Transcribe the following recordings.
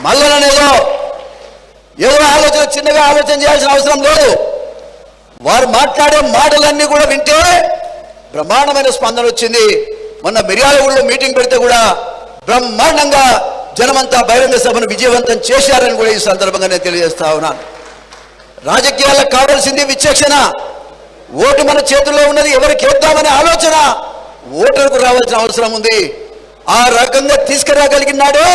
మల్లనేదో ఏదో ఆలోచన చిన్నగా ఆలోచన చేయాల్సిన అవసరం లేదు. వారు మాట్లాడే మాటలన్నీ కూడా వింటే బ్రహ్మాండమైన స్పందన వచ్చింది. మొన్న మిర్యాలగూడలో మీటింగ్ పెడితే కూడా బ్రహ్మాండంగా జనమంతా బహిరంగ సభను విజయవంతం చేశారని కూడా ఈ సందర్భంగా నేను తెలియజేస్తా ఉన్నాను. రాజకీయాలకు కావాల్సింది విచక్షణ. ఓటు మన చేతుల్లో ఉన్నది, ఎవరికి వేద్దామనే ఆలోచన ఓటర్కు రావాల్సిన అవసరం ఉంది. ఆ రకంగా తీసుకురాగలిగినాడే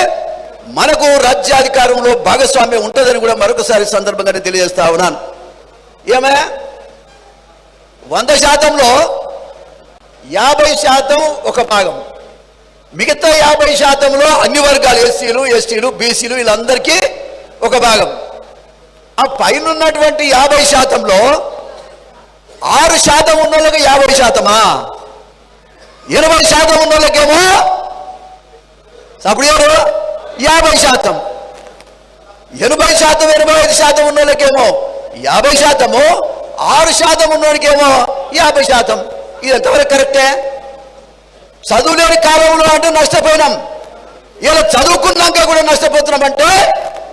మనకు రాజ్యాధికారంలో భాగస్వామ్యం ఉంటుందని కూడా మరొకసారి సందర్భంగా నేను తెలియజేస్తా ఉన్నాను. ఏమయ్యా 100%లో 50% ఒక భాగం, మిగతా 50%లో అన్ని వర్గాలు ఎస్సీలు, ఎస్టీలు, బీసీలు వీళ్ళందరికీ ఒక భాగం. ఆ పైన ఉన్నటువంటి 50%లో 6% ఉన్న వాళ్ళకి 50%, 80% ఉన్న వాళ్ళకేమో అప్పుడు ఎవరు 50%, 80%, 85% ఉన్న వాళ్ళకేమో 50%, 6% ఉన్నోడికేమో 50%. ఇది ఎంతవరకు కరెక్టే? చదువులేని కాలంలో అంటే నష్టపోయినాం, ఇలా చదువుకున్నాక కూడా నష్టపోతున్నామంటే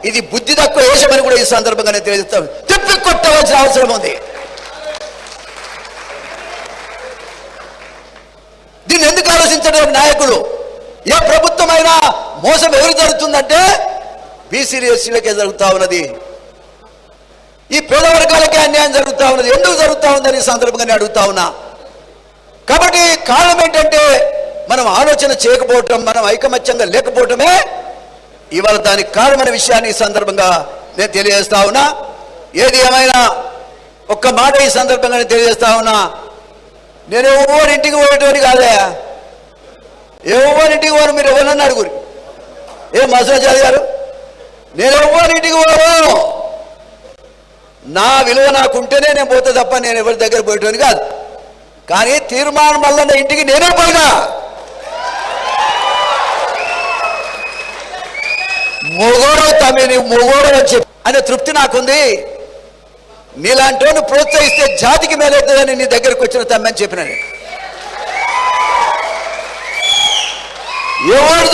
ఇది బుద్ధి తక్కువ వేషమని కూడా ఈ సందర్భంగా నేను తెలియజేస్తాను. తిప్పి కొట్టవలసిన అవసరం ఉంది. దీన్ని ఎందుకు ఆలోచించడం నాయకులు? ఏ ప్రభుత్వం అయినా మోసం ఎవరు జరుగుతుందంటే బీసీలు, ఎస్సీలకే జరుగుతూ ఉన్నది. ఈ పేద వర్గాలకే అన్యాయం జరుగుతూ ఉన్నది. ఎందుకు జరుగుతూ ఉందని ఈ సందర్భంగా నేను అడుగుతా ఉన్నా. కాబట్టి కారణం ఏంటంటే మనం ఆలోచన చేయకపోవటం, మనం ఐకమత్యంగా లేకపోవటమే ఇవాళ దానికి కారణమైన విషయాన్ని ఈ సందర్భంగా నేను తెలియజేస్తా ఉన్నా. ఏది ఏమైనా ఒక్క మాట ఈ సందర్భంగా నేను తెలియజేస్తా ఉన్నా. నేను ఎవరి ఇంటికి పోయేటోని కాదే, ఎవరింటికి పోను. మీరు ఎవరన్నా అడుగురు. ఏ మసూరాచారి గారు, నేను ఎవరింటికి పోను. నా విలువ నాకుంటేనే నేను పోతే తప్ప నేను ఎవరి దగ్గర పోయేటోని కాదు. కానీ తీర్మానం వల్ల ఇంటికి నేనే పోయినా. మొగోడు తమని మొగోడు అని చెప్పి అనే తృప్తి నాకుంది. నీలాంటి వాడిని ప్రోత్సహిస్తే జాతికి మేలవుతుందని నీ దగ్గరకు వచ్చిన తమ్మని చెప్పినాను. ఎవరు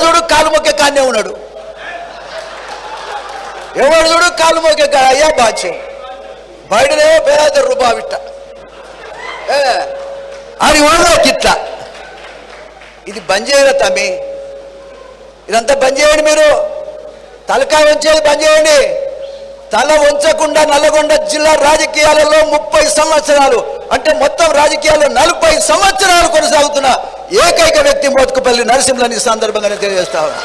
చూడు కాలు మొక్కే కాన్నే ఉన్నాడు. ఎవరు చూడు కాలు మొక్కే కా అయ్యా బాధ్యం బయటనేమో పేద రూపావిట్ట అని వాళ్ళు గిట్లా. ఇది బంద్ చేయరా తమ్మి, ఇదంతా బంద్ చేయండి. మీరు తలకాయ వంచేది బంద్ చేయండి. తల వంచకుండా నల్లగొండ జిల్లా రాజకీయాలలో 30 సంవత్సరాలు అంటే మొత్తం రాజకీయాల్లో 40 సంవత్సరాలు కొనసాగుతున్న ఏకైక వ్యక్తి మోత్కుపల్లి నరసింహులని సందర్భంగా తెలియజేస్తా ఉన్నా.